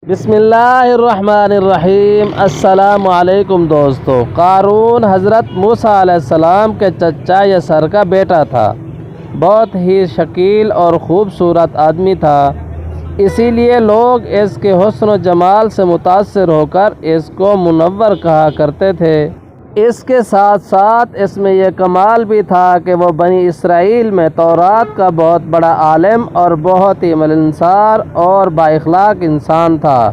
بسم اللہ الرحمن الرحیم۔ السلام علیکم دوستو۔ قارون حضرت موسیٰ علیہ السلام کے چچا یسر کا بیٹا تھا۔ بہت ہی شکیل اور خوبصورت آدمی تھا، اسی لیے لوگ اس کے حسن و جمال سے متاثر ہو کر اس کو منور کہا کرتے تھے۔ اس کے ساتھ ساتھ اس میں یہ کمال بھی تھا کہ وہ بنی اسرائیل میں تورات کا بہت بڑا عالم اور بہت ہی ملنسار اور بااخلاق انسان تھا،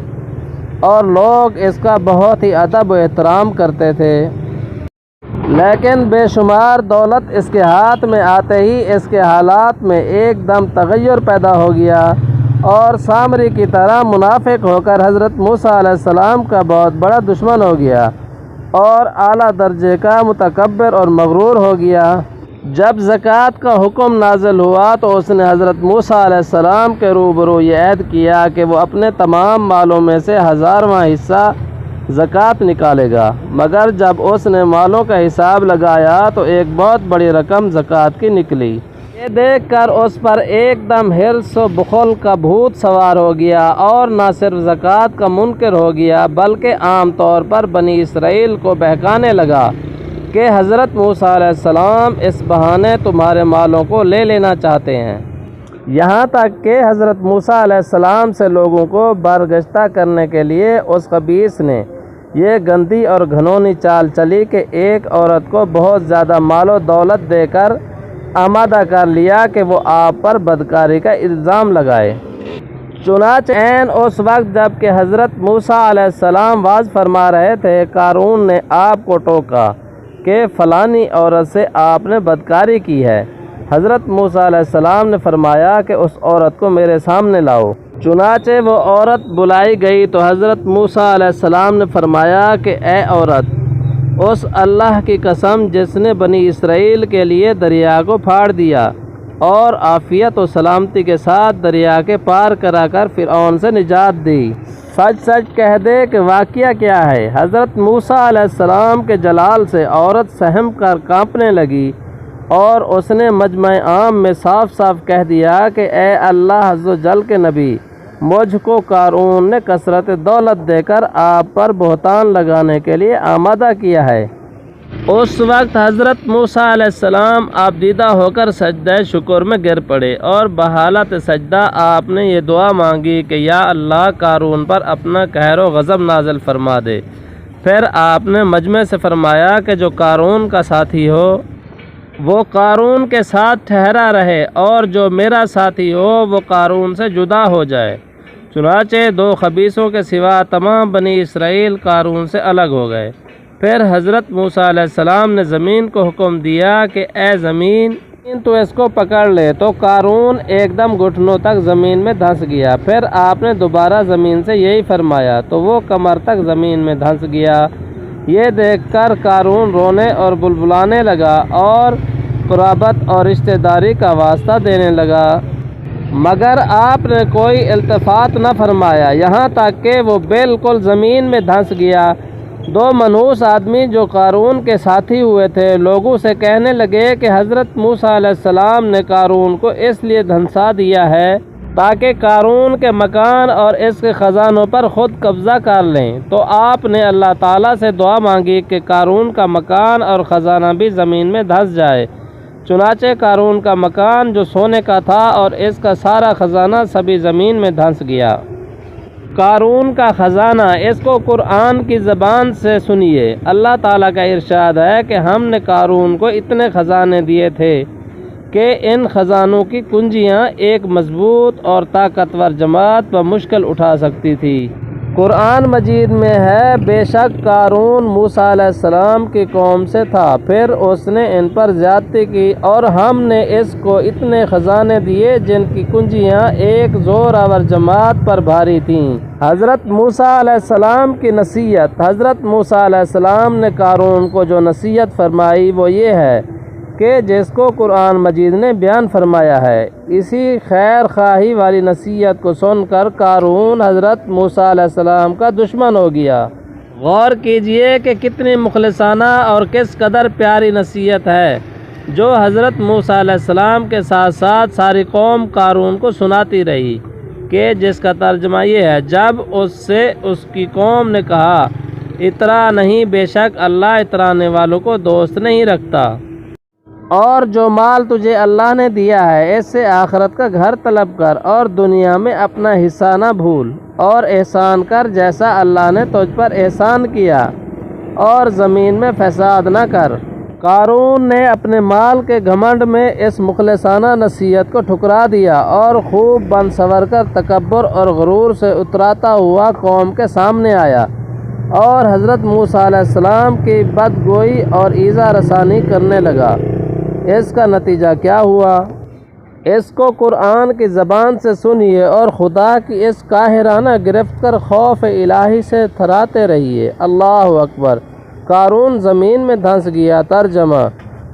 اور لوگ اس کا بہت ہی ادب و احترام کرتے تھے۔ لیکن بے شمار دولت اس کے ہاتھ میں آتے ہی اس کے حالات میں ایک دم تغیر پیدا ہو گیا، اور سامری کی طرح منافق ہو کر حضرت موسیٰ علیہ السلام کا بہت بڑا دشمن ہو گیا اور اعلیٰ درجے کا متکبر اور مغرور ہو گیا۔ جب زکوٰۃ کا حکم نازل ہوا تو اس نے حضرت موسیٰ علیہ السلام کے روبرو یہ عہد کیا کہ وہ اپنے تمام مالوں میں سے 1000واں حصہ زکوٰۃ نکالے گا، مگر جب اس نے مالوں کا حساب لگایا تو ایک بہت بڑی رقم زکوٰۃ کی نکلی۔ یہ دیکھ کر اس پر ایک دم حرص و بخل کا بھوت سوار ہو گیا، اور نہ صرف زکوٰۃ کا منکر ہو گیا بلکہ عام طور پر بنی اسرائیل کو بہکانے لگا کہ حضرت موسیٰ علیہ السلام اس بہانے تمہارے مالوں کو لے لینا چاہتے ہیں۔ یہاں تک کہ حضرت موسیٰ علیہ السلام سے لوگوں کو برگشتہ کرنے کے لیے اس خبیث نے یہ گندی اور گھنونی چال چلی کہ ایک عورت کو بہت زیادہ مال و دولت دے کر آمادہ کر لیا کہ وہ آپ پر بدکاری کا الزام لگائے۔ چنانچہ عین اس وقت جب کہ حضرت موسیٰ علیہ السلام واعظ فرما رہے تھے، قارون نے آپ کو ٹوکا کہ فلانی عورت سے آپ نے بدکاری کی ہے۔ حضرت موسیٰ علیہ السلام نے فرمایا کہ اس عورت کو میرے سامنے لاؤ۔ چنانچہ وہ عورت بلائی گئی تو حضرت موسیٰ علیہ السلام نے فرمایا کہ اے عورت، اس اللہ کی قسم جس نے بنی اسرائیل کے لیے دریا کو پھاڑ دیا اور عافیت و سلامتی کے ساتھ دریا کے پار کرا کر فرعون سے نجات دی، سچ سچ کہہ دے کہ واقعہ کیا ہے۔ حضرت موسیٰ علیہ السلام کے جلال سے عورت سہم کر کانپنے لگی، اور اس نے مجمع عام میں صاف صاف کہہ دیا کہ اے اللہ عز و جل کے نبی، مجھ کو قارون نے کثرت دولت دے کر آپ پر بہتان لگانے کے لیے آمادہ کیا ہے۔ اس وقت حضرت موسیٰ علیہ السلام آپ دیدہ ہو کر سجدہ شکر میں گر پڑے، اور بحالت سجدہ آپ نے یہ دعا مانگی کہ یا اللہ، قارون پر اپنا قہر و غضب نازل فرما دے۔ پھر آپ نے مجمع سے فرمایا کہ جو قارون کا ساتھی ہو وہ قارون کے ساتھ ٹھہرا رہے، اور جو میرا ساتھی ہو وہ قارون سے جدا ہو جائے۔ چنانچہ 2 خبیثوں کے سوا تمام بنی اسرائیل قارون سے الگ ہو گئے۔ پھر حضرت موسیٰ علیہ السلام نے زمین کو حکم دیا کہ اے زمین، تو اس کو پکڑ لے، تو قارون ایک دم گھٹنوں تک زمین میں دھنس گیا۔ پھر آپ نے دوبارہ زمین سے یہی فرمایا تو وہ کمر تک زمین میں دھنس گیا۔ یہ دیکھ کر قارون رونے اور بلبلانے لگا اور قرابت اور رشتہ داری کا واسطہ دینے لگا، مگر آپ نے کوئی التفات نہ فرمایا، یہاں تک کہ وہ بالکل زمین میں دھنس گیا۔ 2 منحوس آدمی جو قارون کے ساتھی ہوئے تھے لوگوں سے کہنے لگے کہ حضرت موسیٰ علیہ السلام نے قارون کو اس لیے دھنسا دیا ہے تاکہ قارون کے مکان اور اس کے خزانوں پر خود قبضہ کر لیں۔ تو آپ نے اللہ تعالیٰ سے دعا مانگی کہ قارون کا مکان اور خزانہ بھی زمین میں دھنس جائے۔ چنانچہ قارون کا مکان جو سونے کا تھا اور اس کا سارا خزانہ سبھی زمین میں دھنس گیا۔ قارون کا خزانہ، اس کو قرآن کی زبان سے سنیے۔ اللہ تعالیٰ کا ارشاد ہے کہ ہم نے قارون کو اتنے خزانے دیے تھے کہ ان خزانوں کی کنجیاں ایک مضبوط اور طاقتور جماعت بمشکل اٹھا سکتی تھی۔ قرآن مجید میں ہے، بے شک قارون موسیٰ علیہ السلام کی قوم سے تھا، پھر اس نے ان پر زیادتی کی، اور ہم نے اس کو اتنے خزانے دیے جن کی کنجیاں ایک زور آور جماعت پر بھاری تھیں۔ حضرت موسیٰ علیہ السلام کی نصیحت۔ حضرت موسیٰ علیہ السلام نے قارون کو جو نصیحت فرمائی وہ یہ ہے کہ جس کو قرآن مجید نے بیان فرمایا ہے۔ اسی خیر خواہی والی نصیحت کو سن کر قارون حضرت موسیٰ علیہ السلام کا دشمن ہو گیا۔ غور کیجئے کہ کتنی مخلصانہ اور کس قدر پیاری نصیحت ہے جو حضرت موسیٰ علیہ السلام کے ساتھ ساتھ ساری قوم قارون کو سناتی رہی کہ جس کا ترجمہ یہ ہے، جب اس سے اس کی قوم نے کہا اترا نہیں، بے شک اللہ اترانے والوں کو دوست نہیں رکھتا، اور جو مال تجھے اللہ نے دیا ہے اس سے آخرت کا گھر طلب کر اور دنیا میں اپنا حصہ نہ بھول، اور احسان کر جیسا اللہ نے تجھ پر احسان کیا، اور زمین میں فساد نہ کر۔ قارون نے اپنے مال کے گھمنڈ میں اس مخلصانہ نصیحت کو ٹھکرا دیا اور خوب بن سور کر تکبر اور غرور سے اتراتا ہوا قوم کے سامنے آیا اور حضرت موسیٰ علیہ السلام کی بدگوئی اور ایذا رسانی کرنے لگا۔ اس کا نتیجہ کیا ہوا؟ اس کو قرآن کی زبان سے سنیے اور خدا کی اس قاہرانہ گرفت کر خوف الہی سے تھراتے رہیے۔ اللہ اکبر۔ قارون زمین میں دھنس گیا۔ ترجمہ: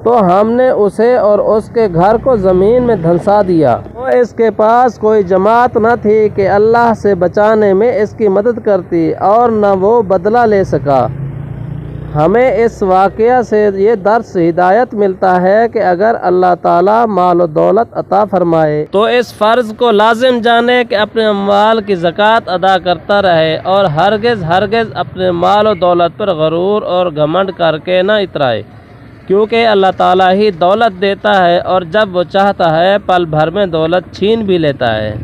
تو ہم نے اسے اور اس کے گھر کو زمین میں دھنسا دیا۔ تو اس کے پاس کوئی جماعت نہ تھی کہ اللہ سے بچانے میں اس کی مدد کرتی، اور نہ وہ بدلہ لے سکا۔ ہمیں اس واقعہ سے یہ درس ہدایت ملتا ہے کہ اگر اللہ تعالیٰ مال و دولت عطا فرمائے تو اس فرض کو لازم جانے کہ اپنے اموال کی زکوٰۃ ادا کرتا رہے، اور ہرگز اپنے مال و دولت پر غرور اور گھمنڈ کر کے نہ اترائے، کیونکہ اللہ تعالیٰ ہی دولت دیتا ہے، اور جب وہ چاہتا ہے پل بھر میں دولت چھین بھی لیتا ہے۔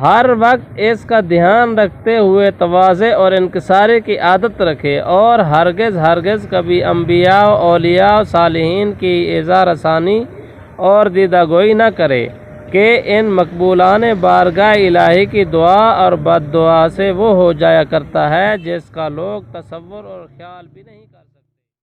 ہر وقت اس کا دھیان رکھتے ہوئے تواضع اور انکساری کی عادت رکھے، اور ہرگز کبھی انبیاء، اولیاء، صالحین کی ایذا رسانی اور دیدہ گوئی نہ کرے کہ ان مقبولان بارگاہ الہی کی دعا اور بد دعا سے وہ ہو جایا کرتا ہے جس کا لوگ تصور اور خیال بھی نہیں